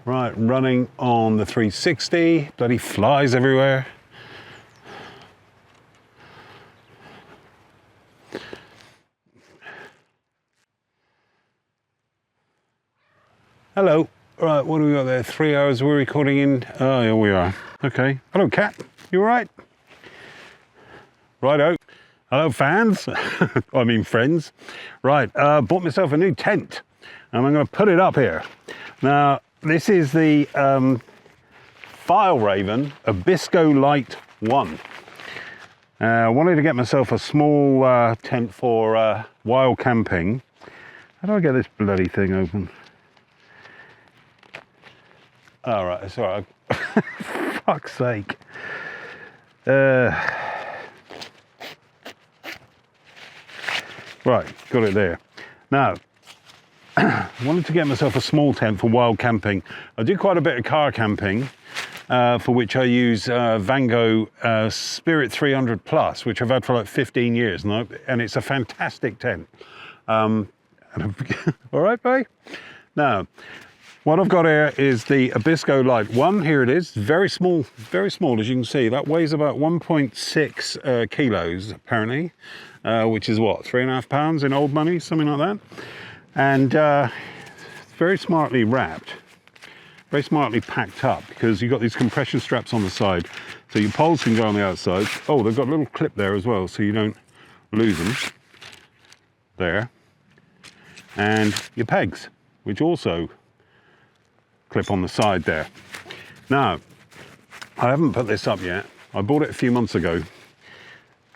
Right, running on the 360, bloody flies everywhere. Hello. Right, what do we got there? 3 hours we're recording in. Oh, here we are. Okay. Hello, cat. You all right? Righto. Hello, fans. I mean, friends. Right, bought myself a new tent, and I'm going to put it up here. Now, this is the Fjallraven Abisko Lite 1. I wanted to get myself a small tent for wild camping. How do I get this bloody thing open? All right, it's all right. Fuck's sake. Right, got it there. Now, I wanted to get myself a small tent for wild camping. I do quite a bit of car camping, for which I use Vango Spirit 300 Plus, which I've had for like 15 years, and it's a fantastic tent. All right, babe? Now, what I've got here is the Abisko Lite 1. Here it is, very small, as you can see. That weighs about 1.6 kilos, apparently, which is what, 3.5 pounds in old money, something like that. And very smartly wrapped, very smartly packed up, because you've got these compression straps on the side, so your poles can go on the outside. Oh, they've got a little clip there as well, so you don't lose them. There. And your pegs, which also clip on the side there. Now, I haven't put this up yet. I bought it a few months ago,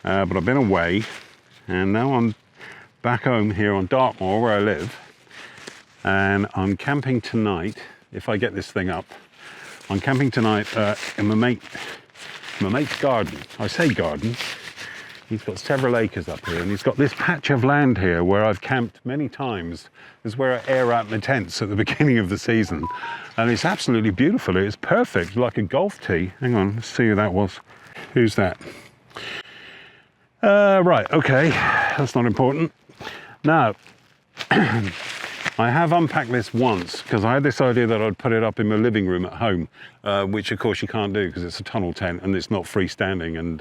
but I've been away, and now I'm back home here on Dartmoor, where I live, and I'm camping tonight. If I get this thing up, I'm camping tonight in my mate's garden. I say garden. He's got several acres up here, and he's got this patch of land here where I've camped many times. This is where I air out my tents at the beginning of the season, and it's absolutely beautiful. It's perfect, like a golf tee. Hang on, let's see who that was. Who's that? Right, okay, that's not important. Now, I have unpacked this once because I had this idea that I'd put it up in my living room at home, which of course you can't do because it's a tunnel tent and it's not freestanding, and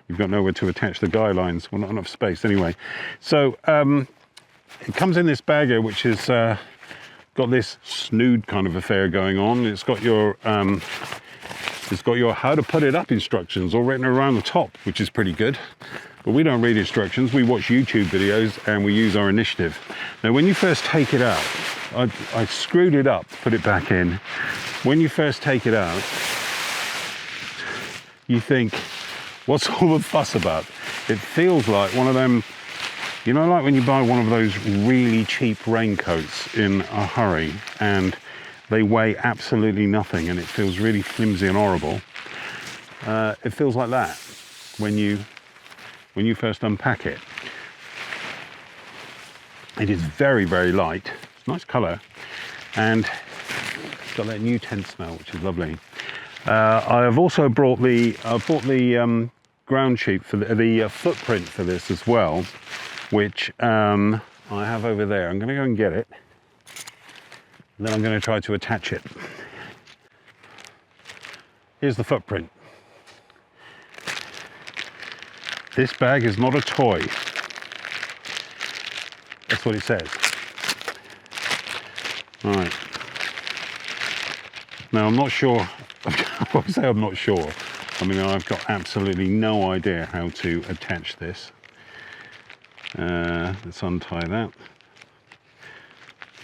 you've got nowhere to attach the guy lines. Well, not enough space anyway. So it comes in this bag here, which is got this snood kind of affair going on. It's got your how to put it up instructions all written around the top, which is pretty good. But we don't read instructions, we watch YouTube videos and we use our initiative. Now, when you first take it out, I screwed it up, put it back in. When you first take it out, you think, what's all the fuss about? It feels like one of them, you know, like when you buy one of those really cheap raincoats in a hurry and they weigh absolutely nothing and it feels really flimsy and horrible. It feels like that when you first unpack it. It is very, very light. It's a nice colour, and it's got that new tent smell, which is lovely. I have also brought the ground sheet for the footprint for this as well, which I have over there. I'm going to go and get it, and then I'm going to try to attach it. Here's the footprint. This bag is not a toy. That's what it says. Right. Now, I'm not sure. I say I'm not sure. I mean, I've got absolutely no idea how to attach this. Let's untie that.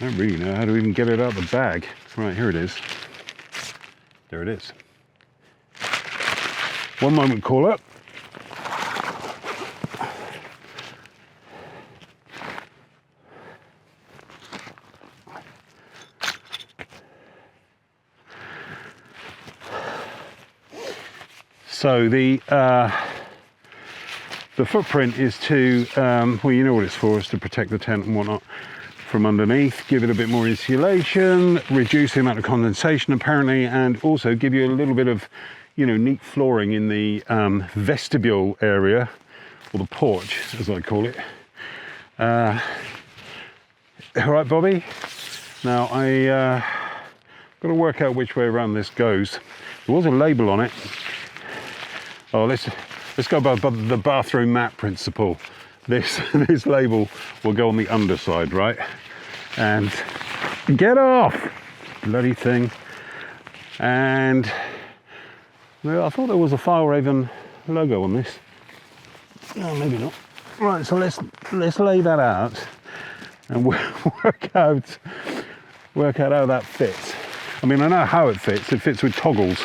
I don't really know how to even get it out of the bag. Right, here it is. There it is. One moment, call up. So the footprint is to, well, you know what it's for, is to protect the tent and whatnot from underneath, give it a bit more insulation, reduce the amount of condensation apparently, and also give you a little bit of, you know, neat flooring in the vestibule area, or the porch, as I call it. All right, Bobby. Now, Got to work out which way around this goes. There was a label on it. Oh, let's go by the bathroom mat principle. This label will go on the underside, right? And get off, bloody thing. And well, I thought there was a Fjallraven logo on this. No, maybe not. Right, so let's lay that out and work out how that fits. I mean, I know how it fits. It fits with toggles,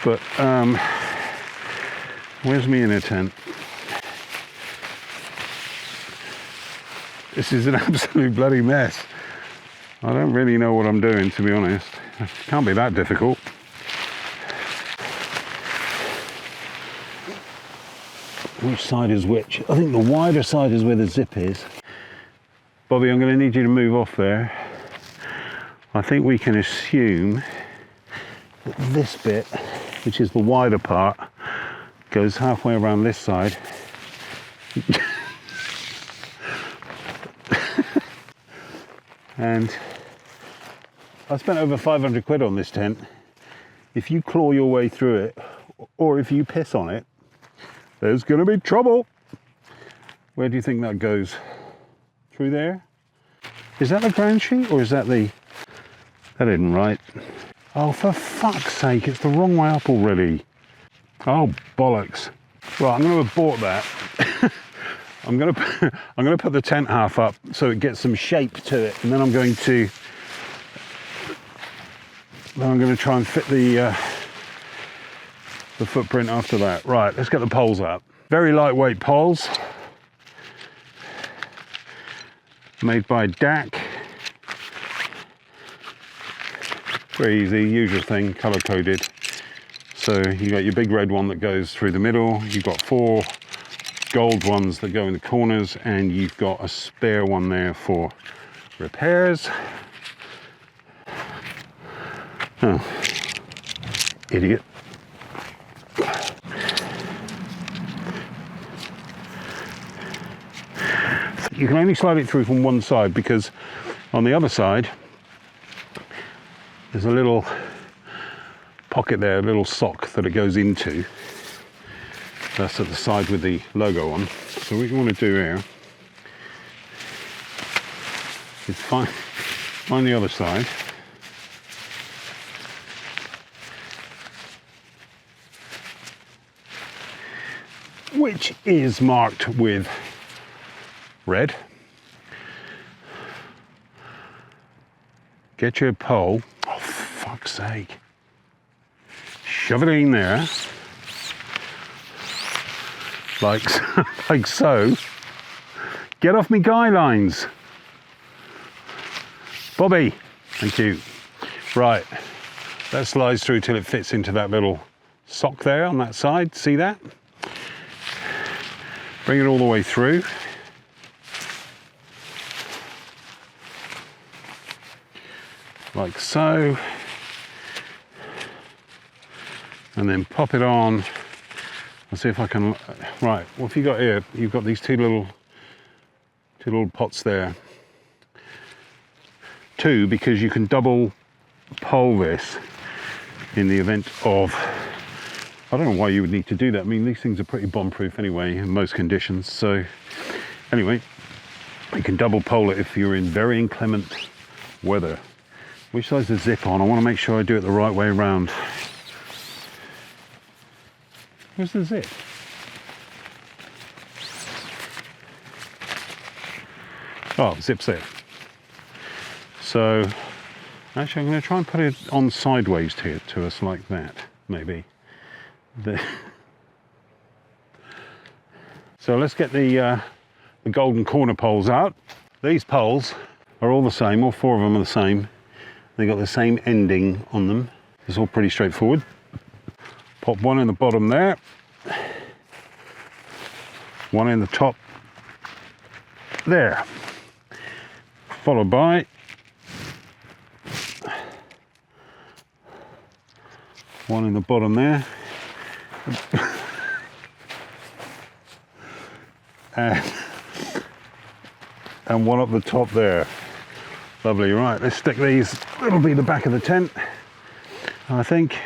but where's my inner tent? This is an absolute bloody mess. I don't really know what I'm doing, to be honest. It can't be that difficult. Which side is which? I think the wider side is where the zip is. Bobby, I'm going to need you to move off there. I think we can assume that this bit, which is the wider part, goes halfway around this side. And I spent over 500 quid on this tent. If you claw your way through it, or if you piss on it, there's going to be trouble. Where do you think that goes? Through there? Is that the ground sheet, or is that the... That isn't right. Oh, for fuck's sake, it's the wrong way up already. Oh, bollocks. Right, I'm going to abort that. I'm going to put the tent half up so it gets some shape to it, and then I'm going to try and fit the footprint after that. Right, let's get the poles up. Very lightweight poles, made by DAC. Very easy, usual thing, color coded. So you got your big red one that goes through the middle. You've got 4 gold ones that go in the corners, and you've got a spare one there for repairs. Oh, idiot. You can only slide it through from one side, because on the other side there's a little pocket there, a little sock that it goes into. That's at the side with the logo on. So what you want to do here is find the other side. Which is marked with red. Get your pole. Oh, fuck's sake. Shove it in there. Like so. Get off me guy lines. Bobby. Thank you. Right. That slides through till it fits into that little sock there on that side. See that? Bring it all the way through. Like so. And then pop it on. I'll see if I can. Right, what have you got here? You've got these two little pots there. 2, because you can double pole this in the event of, I don't know why you would need to do that. I mean, these things are pretty bomb-proof anyway in most conditions. So anyway, you can double pole it if you're in very inclement weather. Which side's the zip on? I want to make sure I do it the right way around. Where's the zip? Oh, zip's there. So actually I'm going to try and put it on sideways to us like that, maybe. So let's get the golden corner poles out. These poles are all the same, all 4 of them are the same. They got the same ending on them. It's all pretty straightforward. Pop one in the bottom there, one in the top there, followed by one in the bottom there, and one up the top there. Lovely. Right, let's stick these. That'll be the back of the tent. I think,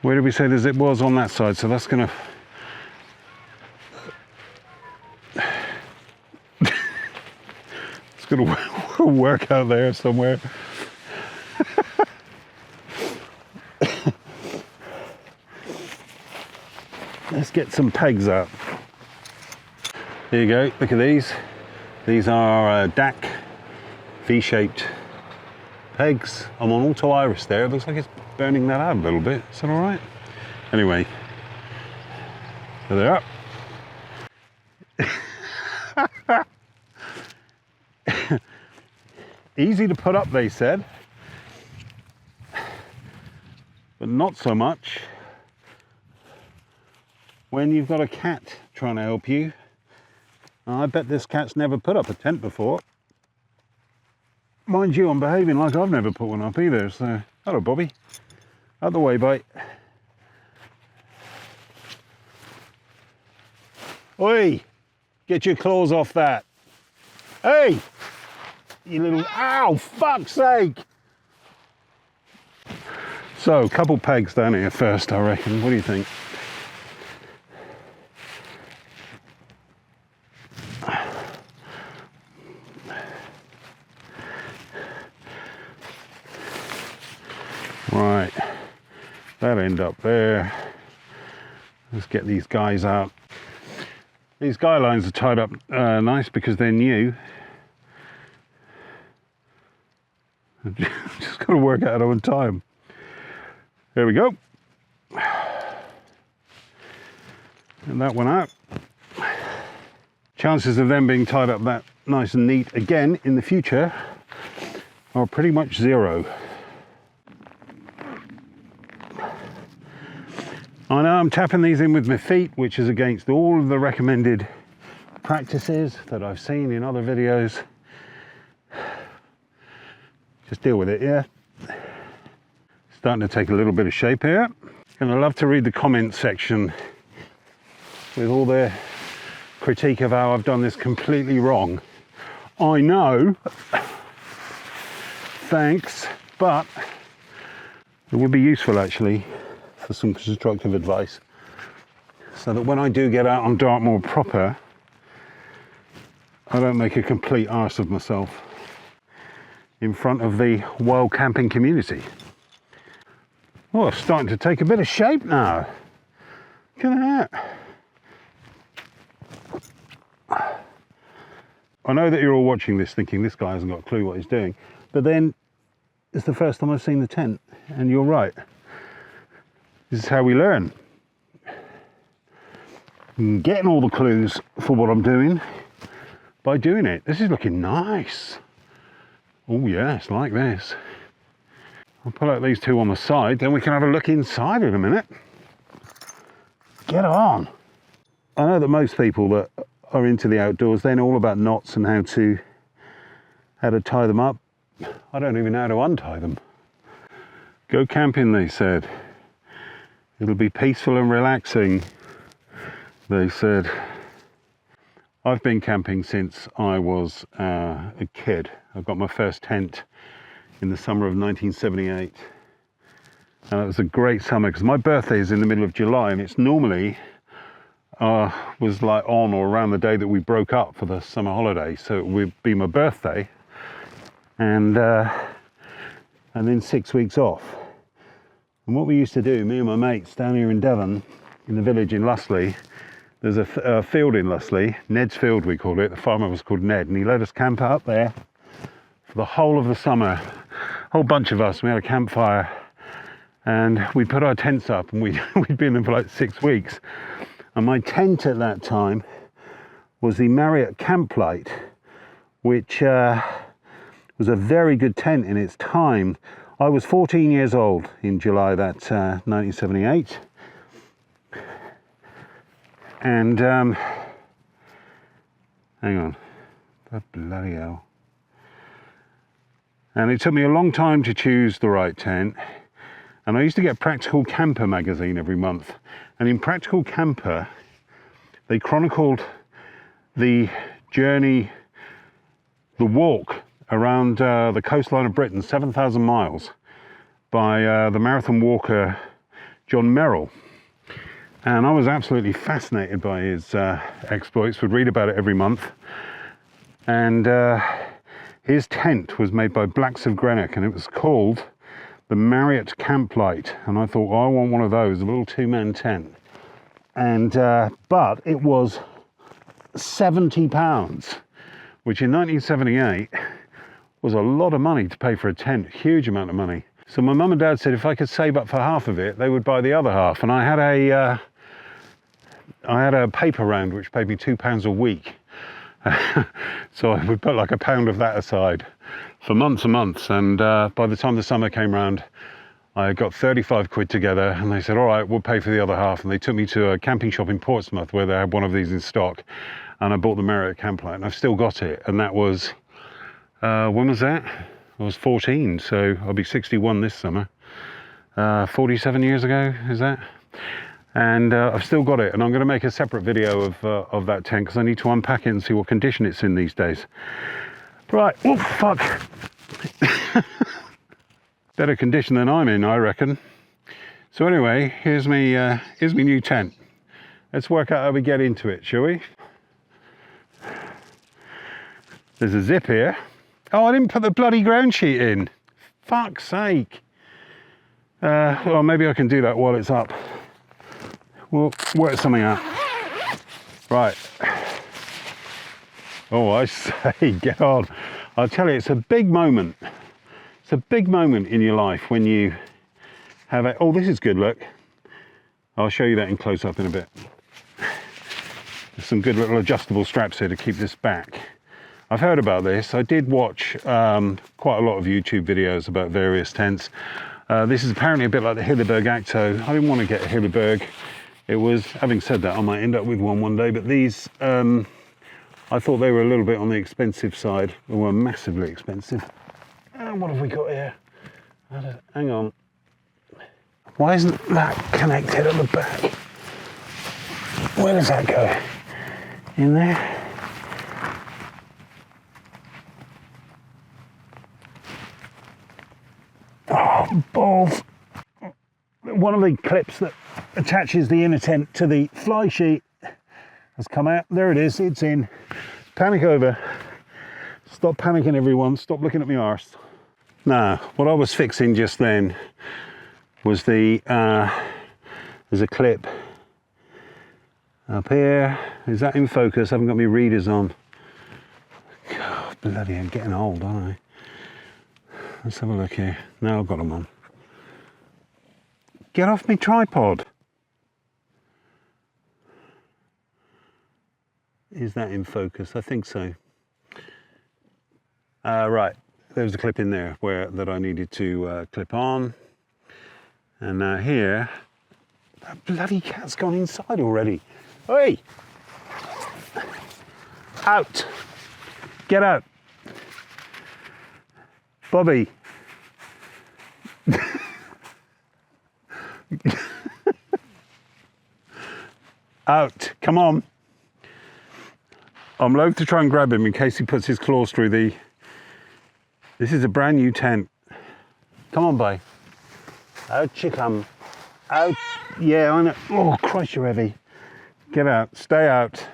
where did we say the zip was? On that side, so that's gonna it's gonna work out there somewhere. Let's get some pegs out. There you go, look at these. These are DAC V-shaped pegs. I'm on auto iris there. It looks like it's burning that out a little bit. Is that all right? Anyway, there they are. Easy to put up, they said, but not so much when you've got a cat trying to help you. I bet this cat's never put up a tent before. Mind you, I'm behaving like I've never put one up either, so hello Bobby. Out the way, bye. Oi! Get your claws off that. Hey! You little, ow, fuck's sake! So, a couple pegs down here first, I reckon. What do you think? Right, that end up there. Let's get these guys out. These guy lines are tied up nice because they're new. Just got to work out on time. There we go. And that one out. Chances of them being tied up that nice and neat again in the future are pretty much zero. I know I'm tapping these in with my feet, which is against all of the recommended practices that I've seen in other videos. Just deal with it, yeah? Starting to take a little bit of shape here. And I love to read the comment section with all their critique of how I've done this completely wrong. I know, thanks, but it would be useful actually for some constructive advice, so that when I do get out on Dartmoor proper, I don't make a complete arse of myself in front of the wild camping community. Oh, it's starting to take a bit of shape now. Look at that. I know that you're all watching this thinking this guy hasn't got a clue what he's doing, but then it's the first time I've seen the tent, and you're right. This is how we learn. I'm getting all the clues for what I'm doing by doing it. This is looking nice. Oh yes, like this. I'll pull out these two on the side, then we can have a look inside in a minute. Get on. I know that most people that are into the outdoors, they know all about knots and how to tie them up. I don't even know how to untie them. Go camping, they said. It'll be peaceful and relaxing, they said. I've been camping since I was a kid. I got my first tent in the summer of 1978. And it was a great summer because my birthday is in the middle of July, and it's normally was like on or around the day that we broke up for the summer holiday. So it would be my birthday and then 6 weeks off. And what we used to do, me and my mates down here in Devon, in the village in Lussley, there's a field in Lussley, Ned's Field we called it. The farmer was called Ned, and he let us camp out there for the whole of the summer. A whole bunch of us, we had a campfire, and we put our tents up, and we'd be in them for like 6 weeks. And my tent at that time was the Marriott Camp Lite, which was a very good tent in its time. I was 14 years old in July that 1978, and hang on, that bloody hell. And it took me a long time to choose the right tent, and I used to get Practical Camper magazine every month, and in Practical Camper they chronicled the journey, the walk around the coastline of Britain, 7,000 miles, by the marathon walker John Merrill. And I was absolutely fascinated by his exploits, would read about it every month. And his tent was made by Blacks of Greenock, and it was called the Marriott Camp Lite. And I thought, well, I want one of those, a little two-man tent. And but it was £70, which in 1978 was a lot of money to pay for a tent, huge amount of money. So my mum and dad said if I could save up for half of it, they would buy the other half. And I had a paper round which paid me £2 a week. So I would put like £1 of that aside for months and months. And by the time the summer came round, I got 35 quid together, and they said, all right, we'll pay for the other half. And they took me to a camping shop in Portsmouth where they had one of these in stock. And I bought the Marriott Camp Lite, and I've still got it. And that was, when was that? I was 14, so I'll be 61 this summer. 47 years ago, is that? And I've still got it, and I'm going to make a separate video of that tent because I need to unpack it and see what condition it's in these days. Right, oh fuck. Better condition than I'm in, I reckon. So anyway, here's me new tent. Let's work out how we get into it, shall we? There's a zip here. Oh, I didn't put the bloody ground sheet in. Fuck's sake. Well, maybe I can do that while it's up. We'll work something out. Right. Oh, I say, get on. I'll tell you, it's a big moment. It's a big moment in your life when you have a... Oh, this is good, look. I'll show you that in close up in a bit. There's some good little adjustable straps here to keep this back. I've heard about this. I did watch quite a lot of YouTube videos about various tents. This is apparently a bit like the Hilleberg Acto. I didn't want to get a Hilleberg. It was, having said that, I might end up with one day, but these, I thought they were a little bit on the expensive side. They were massively expensive. What have we got here? Hang on. Why isn't that connected at the back? Where does that go? In there? Oh, balls. One of the clips that attaches the inner tent to the fly sheet has come out. There it is, it's in. Panic over. Stop panicking, everyone. Stop looking at me arse. Now, what I was fixing just then was the, there's a clip up here. Is that in focus? I haven't got my readers on. God, bloody, I'm getting old, aren't I? Let's have a look here. Now I've got them on. Get off me tripod. Is that in focus? I think so. Right, there was a clip in there that I needed to clip on. And now here, that bloody cat's gone inside already. Hey! Out! Get out! Bobby. Out, come on. I'm loath to try and grab him in case he puts his claws through the... This is a brand new tent. Come on, bye. Out you come. Out. Yeah, I know. Oh, Christ, you're heavy. Get out, stay out.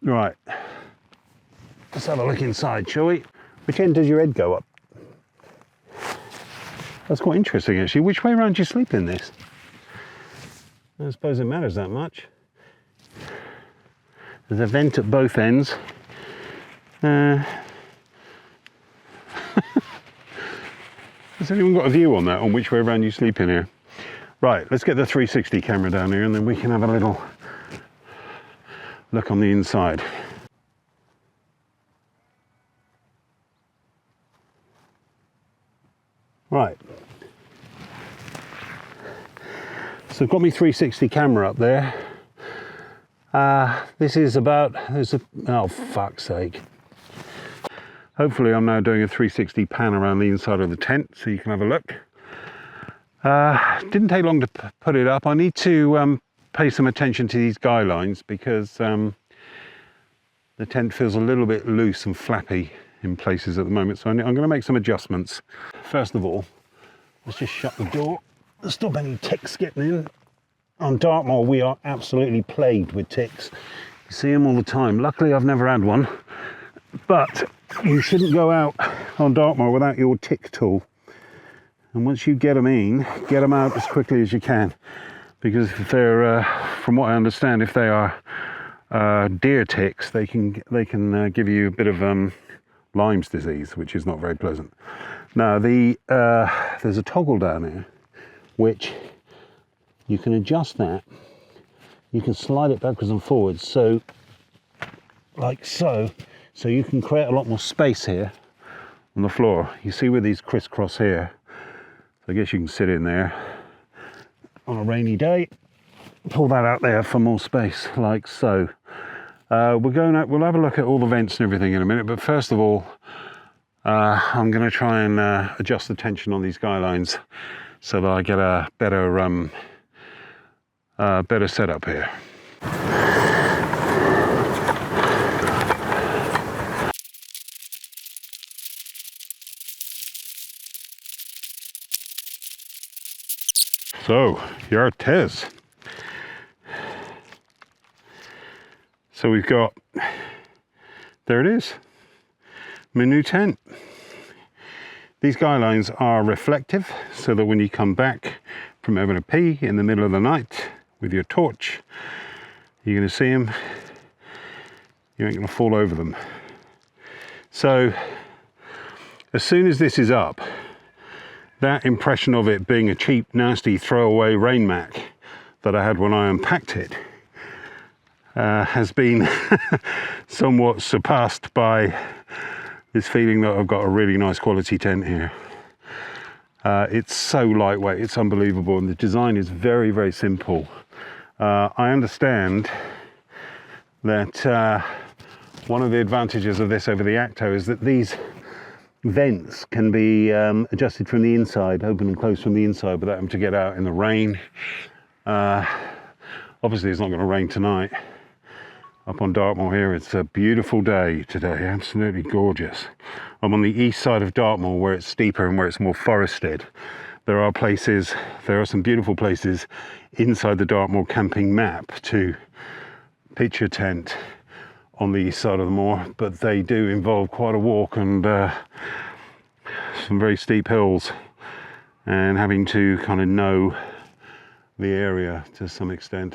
Right, let's have a look inside, shall we? Which end does your head go up? That's quite interesting, actually. Which way around do you sleep in this? I don't suppose it matters that much. There's a vent at both ends. Has anyone got a view on that, on which way around you sleep in here? Right, let's get the 360 camera down here and then we can have a little look on the inside. Right. So I've got my 360 camera up there. This is about, oh fuck's sake. Hopefully I'm now doing a 360 pan around the inside of the tent so you can have a look. Didn't take long to put it up. I need to pay some attention to these guy lines because the tent feels a little bit loose and flappy in places at the moment, so I'm going to make some adjustments. First of all, let's just shut the door and stop any ticks getting in. On Dartmoor we are absolutely plagued with ticks. You see them all the time. Luckily I've never had one, but you shouldn't go out on Dartmoor without your tick tool. And once you get them in, get them out as quickly as you can, because if they're, from what I understand, if they are deer ticks, they can give you a bit of Lyme's disease, which is not very pleasant. Now there's a toggle down here, which you can adjust that. You can slide it backwards and forwards, so like so. So you can create a lot more space here on the floor. You see where these crisscross here. I guess you can sit in there on a rainy day, pull that out there for more space, like so. We'll have a look at all the vents and everything in a minute, but first of all, I'm going to try and adjust the tension on these guy lines so that I get a better setup here. So, here it is. So we've got, there it is, my new tent. These guy lines are reflective, so that when you come back from having a pee in the middle of the night with your torch, you're going to see them, you ain't going to fall over them. So, as soon as this is up, that impression of it being a cheap, nasty, throwaway rain mac that I had when I unpacked it has been somewhat surpassed by this feeling that I've got a really nice quality tent here. It's so lightweight, it's unbelievable, and the design is very, very simple. I understand that one of the advantages of this over the Acto is that these vents can be adjusted from the inside, open and closed from the inside without having to get out in the rain. Obviously it's not going to rain tonight. Up on Dartmoor here, it's a beautiful day today, absolutely gorgeous. I'm on the east side of Dartmoor where it's steeper and where it's more forested. There are some beautiful places inside the Dartmoor camping map to pitch your tent on the east side of the moor, but they do involve quite a walk and some very steep hills, and having to kind of know the area to some extent.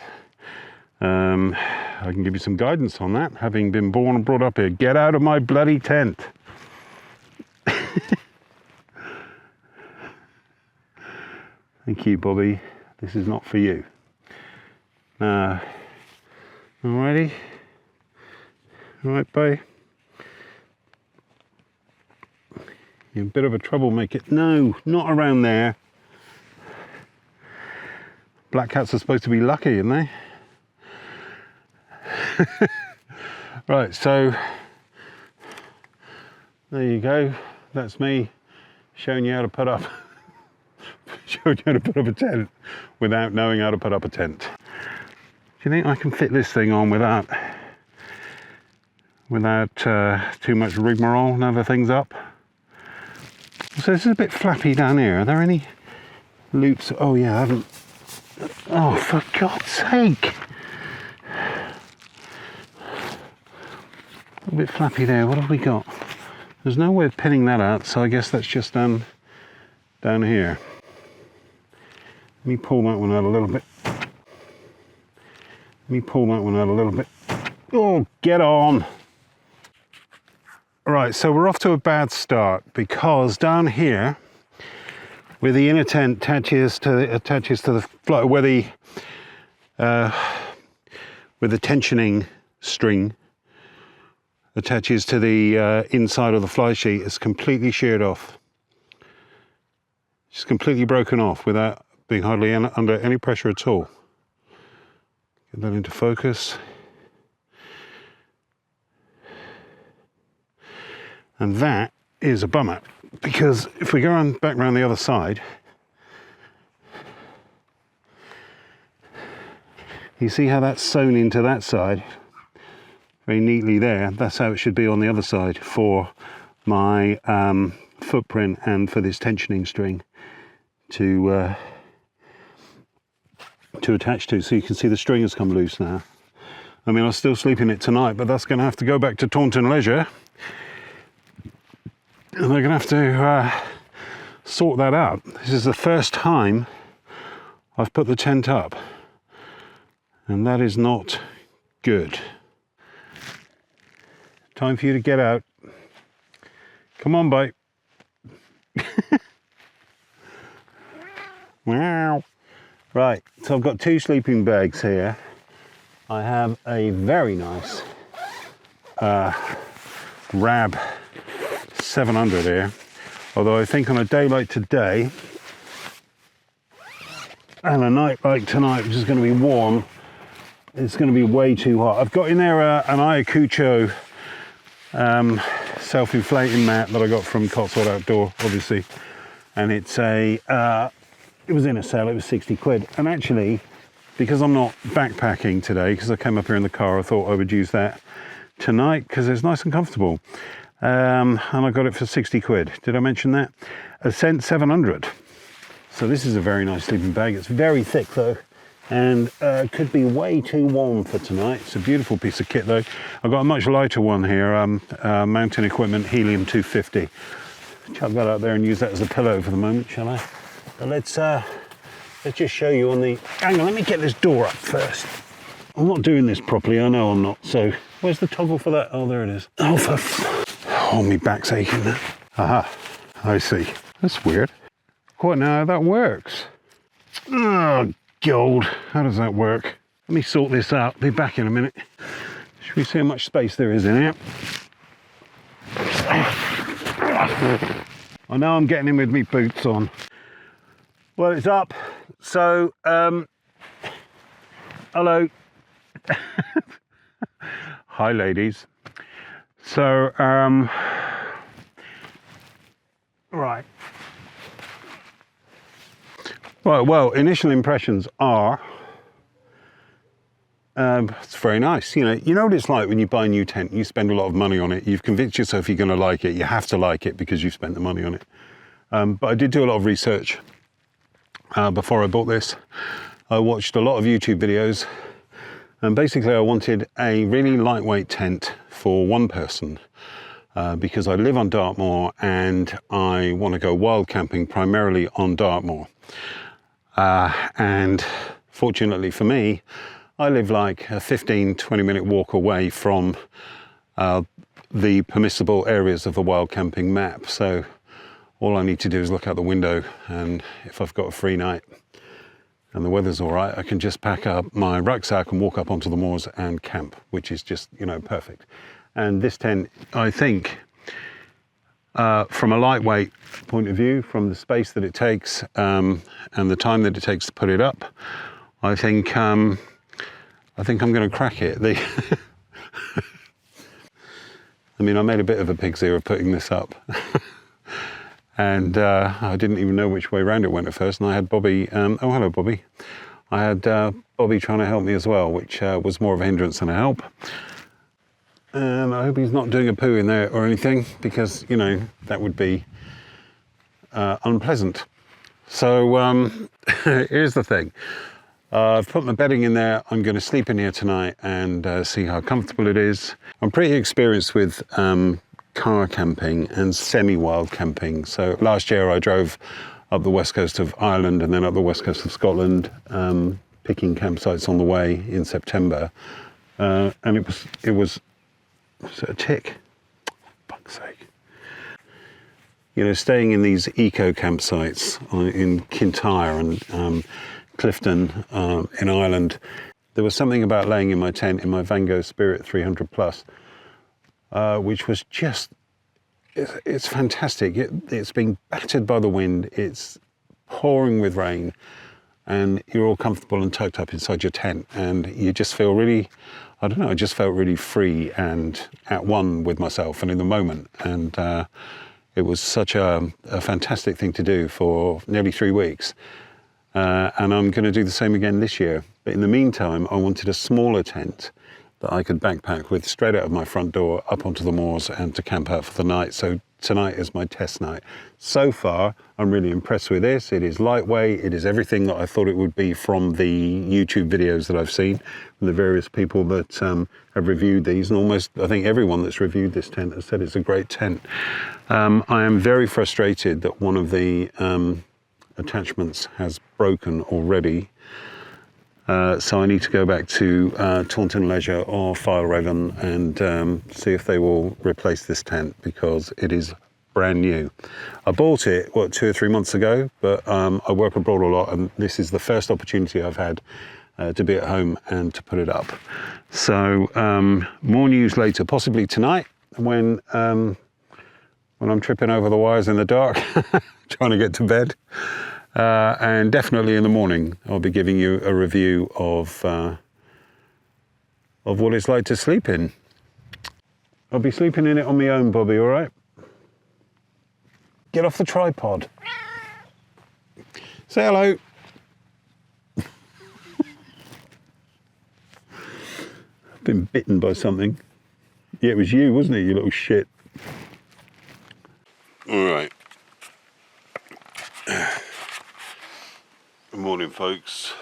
I can give you some guidance on that, having been born and brought up here. Get out of my bloody tent. Thank you, Bobby. This is not for you. Alrighty. All right, bye. You're a bit of a troublemaker. No, not around there. Black cats are supposed to be lucky, aren't they? Right, so there you go. That's me showing you how to put up a tent without knowing how to put up a tent. Do you think I can fit this thing on without too much rigmarole and other things up? So this is a bit flappy down here. Are there any loops? Oh yeah, I haven't. Oh, for God's sake. A bit flappy there. What have we got? There's no way of pinning that out, so I guess that's just down here. Let me pull that one out a little bit. Oh, get on! Right, so we're off to a bad start, because down here, where the inner tent attaches to the fly, where the tensioning string attaches to the inside of the fly sheet, is completely sheared off. It's completely broken off without being hardly under any pressure at all. Get that into focus. And that is a bummer, because if we go back around the other side, You see how that's sewn into that side? Very neatly there. That's how it should be on the other side for my footprint and for this tensioning string to attach to. So you can see the string has come loose now. I mean, I'll still sleep in it tonight, but that's going to have to go back to Taunton Leisure. And they're going to have to sort that out. This is the first time I've put the tent up, and that is not good. Time for you to get out. Come on, bite. Wow. Right, so I've got 2 sleeping bags here. I have a very nice Rab 700 here. Although I think on a day like today and a night like tonight, which is going to be warm, it's going to be way too hot. I've got in there an Ayacucho self-inflating mat that I got from Cotswold Outdoor, obviously, and it's it was in a sale. It was 60 quid, and actually, because I'm not backpacking today, because I came up here in the car, I thought I would use that tonight because it's nice and comfortable, and I got it for 60 quid. Did I mention that? Ascent 700. So this is a very nice sleeping bag. It's very thick though, and could be way too warm for tonight. It's a beautiful piece of kit though. I've got a much lighter one here, Mountain Equipment Helium 250. Chuck that out there and use that as a pillow for the moment, shall I? But let's just show you on the... Hang on, let me get this door up first. I'm not doing this properly, I know I'm not. So where's the toggle for that? Oh, there it is. Oh, my back's aching now. Aha, I see. That's weird. Quite know how that works. Oh, gold. How does that work? Let me sort this out. Be back in a minute. Should we see how much space there is in here? I know I'm getting in with me boots on. Well, it's up. So, hello. Hi, ladies. So, right. Right, well, initial impressions are, it's very nice. You know what it's like when you buy a new tent, you spend a lot of money on it, you've convinced yourself you're going to like it, you have to like it because you've spent the money on it. But I did do a lot of research before I bought this. I watched a lot of YouTube videos, and basically I wanted a really lightweight tent for one person because I live on Dartmoor and I want to go wild camping primarily on Dartmoor. And fortunately for me, I live like a 15-20 minute walk away from the permissible areas of the wild camping map. So all I need to do is look out the window, and if I've got a free night and the weather's all right, I can just pack up my rucksack and walk up onto the moors and camp, which is just, perfect. And this tent, I think, from a lightweight point of view, from the space that it takes and the time that it takes to put it up, I think I'm going to crack it. I mean, I made a bit of a pig's ear of putting this up, and I didn't even know which way around it went at first. And I had Bobby. Oh, hello, Bobby. I had Bobby trying to help me as well, which was more of a hindrance than a help. And I hope he's not doing a poo in there or anything, because, that would be unpleasant. So here's the thing. I've put my bedding in there. I'm going to sleep in here tonight and see how comfortable it is. I'm pretty experienced with car camping and semi-wild camping. So last year I drove up the west coast of Ireland and then up the west coast of Scotland, picking campsites on the way in September. And it was a tick, for fuck's sake. Staying in these eco campsites in Kintyre and Clifton in Ireland, there was something about laying in my tent in my Vango Spirit 300 Plus, which was just, it's fantastic. It's being battered by the wind, it's pouring with rain, and you're all comfortable and tucked up inside your tent, and you just feel really, I don't know, I just felt really free and at one with myself and in the moment. And it was such a fantastic thing to do for nearly 3 weeks. and I'm going to do the same again this year. But in the meantime, I wanted a smaller tent that I could backpack with straight out of my front door up onto the moors and to camp out for the night. So tonight is my test night. So far, I'm really impressed with this. It is lightweight. It is everything that I thought it would be from the YouTube videos that I've seen from the various people that have reviewed these. And almost, I think everyone that's reviewed this tent has said it's a great tent. I am very frustrated that one of the attachments has broken already. So I need to go back to Taunton Leisure or Fjallraven and see if they will replace this tent, because it is brand new. I bought it, 2 or 3 months ago, but I work abroad a lot, and this is the first opportunity I've had to be at home and to put it up. So more news later, possibly tonight when I'm tripping over the wires in the dark, trying to get to bed. And definitely in the morning, I'll be giving you a review of what it's like to sleep in. I'll be sleeping in it on my own, Bobby, all right? Get off the tripod. Say hello. I've been bitten by something. Yeah, it was you, wasn't it, you little shit? All right. Good morning, folks.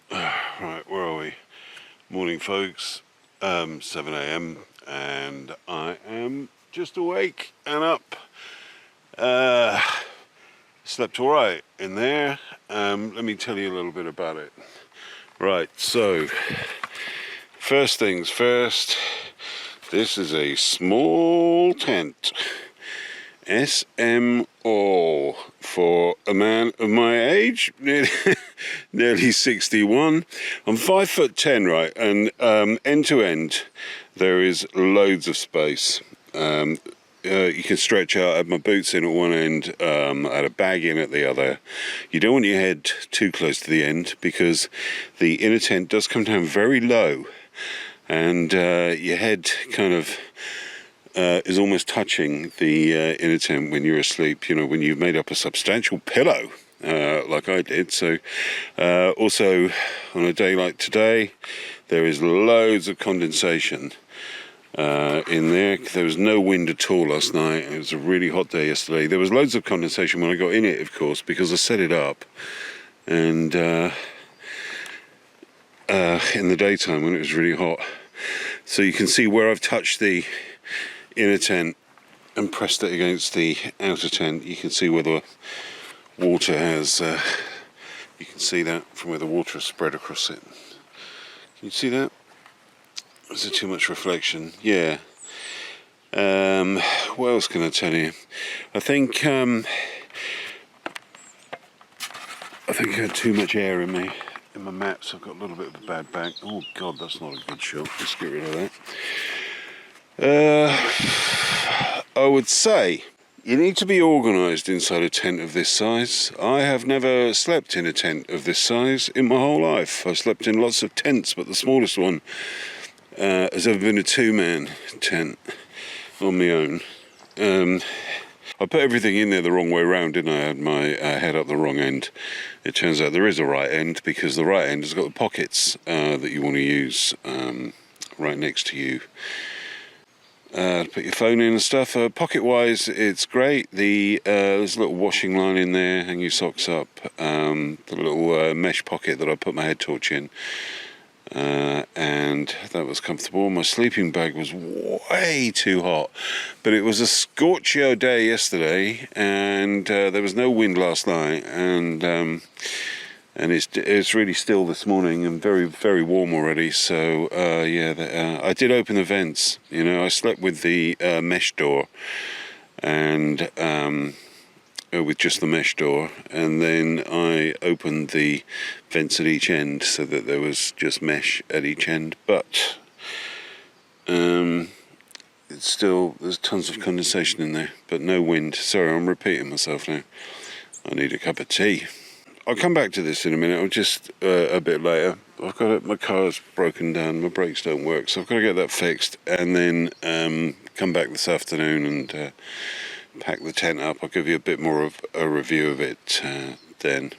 Right, where are we? Morning, folks. 7 a.m. and I am just awake and up. Slept all right in there. Let me tell you a little bit about it. Right, so first things first. This is a small tent. SM all for a man of my age, nearly 61. I'm 5'10", right, and end to end there is loads of space. You can stretch out. I had my boots in at one end, I had a bag in at the other. You don't want your head too close to the end, because the inner tent does come down very low, and your head kind of is almost touching the inner tent when you're asleep, you know, when you've made up a substantial pillow, like I did. So also on a day like today, there is loads of condensation in there. There was no wind at all last night. It was a really hot day yesterday. There was loads of condensation when I got in it, of course, because I set it up, and in the daytime when it was really hot. So you can see where I've touched the inner tent and pressed it against the outer tent. You can see where the water has, you can see that from where the water has spread across it. Can you see that? Is there too much reflection? Yeah. What else can I tell you? I think I had too much air in me. In my maps, I've got a little bit of a bad back. Oh God, that's not a good shot. Let's get rid of that. I would say you need to be organised inside a tent of this size. I have never slept in a tent of this size in my whole life. I've slept in lots of tents, but the smallest one has ever been a 2-man tent on my own. I put everything in there the wrong way around, didn't I? I had my head up the wrong end. It turns out there is a right end, because the right end has got the pockets that you want to use right next to you. To put your phone in and stuff. Pocket wise, it's great. There's a little washing line in there, hang your socks up. The little mesh pocket that I put my head torch in, and that was comfortable. My sleeping bag was way too hot, but it was a scorchio day yesterday, and there was no wind last night, and it's really still this morning and very, very warm already. So I did open the vents. You know, I slept with the mesh door, and with just the mesh door, and then I opened the vents at each end so that there was just mesh at each end. But it's still, there's tons of condensation in there, but no wind. Sorry, I'm repeating myself now. I need a cup of tea. I'll come back to this in a minute. I'll just a bit later. I've got it, my car's broken down, my brakes don't work, so I've got to get that fixed, and then come back this afternoon and pack the tent up, I'll give you a bit more of a review of it then.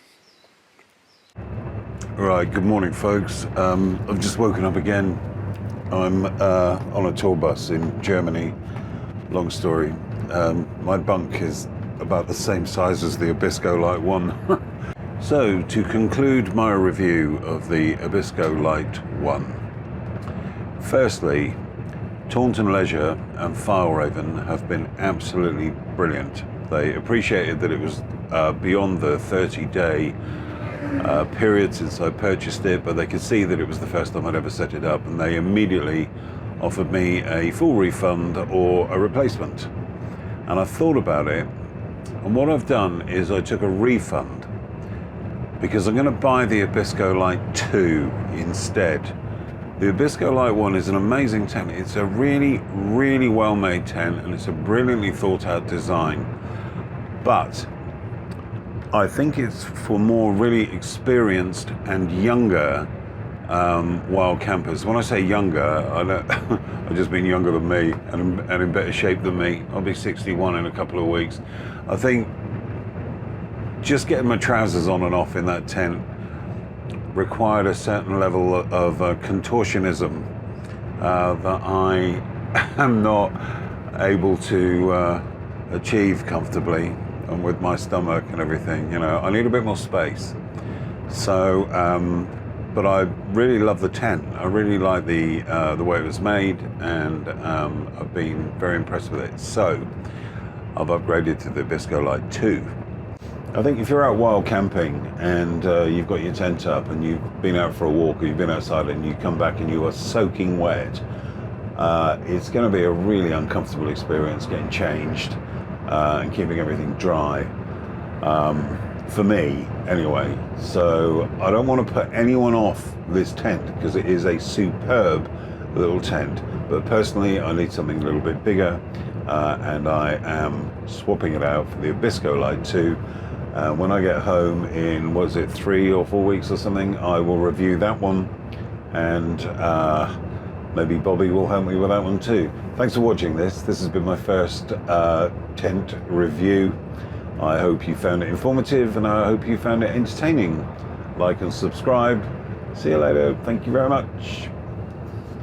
Right, good morning folks. I've just woken up again. I'm on a tour bus in Germany. Long story. My bunk is about the same size as the Abisko Lite 1. So, to conclude my review of the Abisko Lite 1. Firstly, Taunton Leisure and Fjallraven have been absolutely brilliant. They appreciated that it was beyond the 30-day period since I purchased it, but they could see that it was the first time I'd ever set it up, and they immediately offered me a full refund or a replacement. And I thought about it, and what I've done is I took a refund because I'm going to buy the Abisko Lite 2 instead. The Abisko Lite 1 is an amazing tent. It's a really, really well-made tent, and it's a brilliantly thought-out design. But I think it's for more really experienced and younger wild campers. When I say younger, I just mean younger than me and in better shape than me. I'll be 61 in a couple of weeks. I think just getting my trousers on and off in that tent required a certain level of contortionism that I am not able to achieve comfortably, and with my stomach and everything, you know, I need a bit more space. So, but I really love the tent. I really like the way it was made, and I've been very impressed with it. So, I've upgraded to the Abisko Lite 2. I think if you're out wild camping and you've got your tent up and you've been out for a walk, or you've been outside and you come back and you are soaking wet, it's going to be a really uncomfortable experience getting changed and keeping everything dry, for me anyway. So I don't want to put anyone off this tent because it is a superb little tent, but personally I need something a little bit bigger, and I am swapping it out for the Abisko Lite 2. When I get home in, what is it, 3 or 4 weeks or something, I will review that one, and maybe Bobby will help me with that one too. Thanks for watching this. This has been my first tent review. I hope you found it informative, and I hope you found it entertaining. Like and subscribe. See you later. Thank you very much.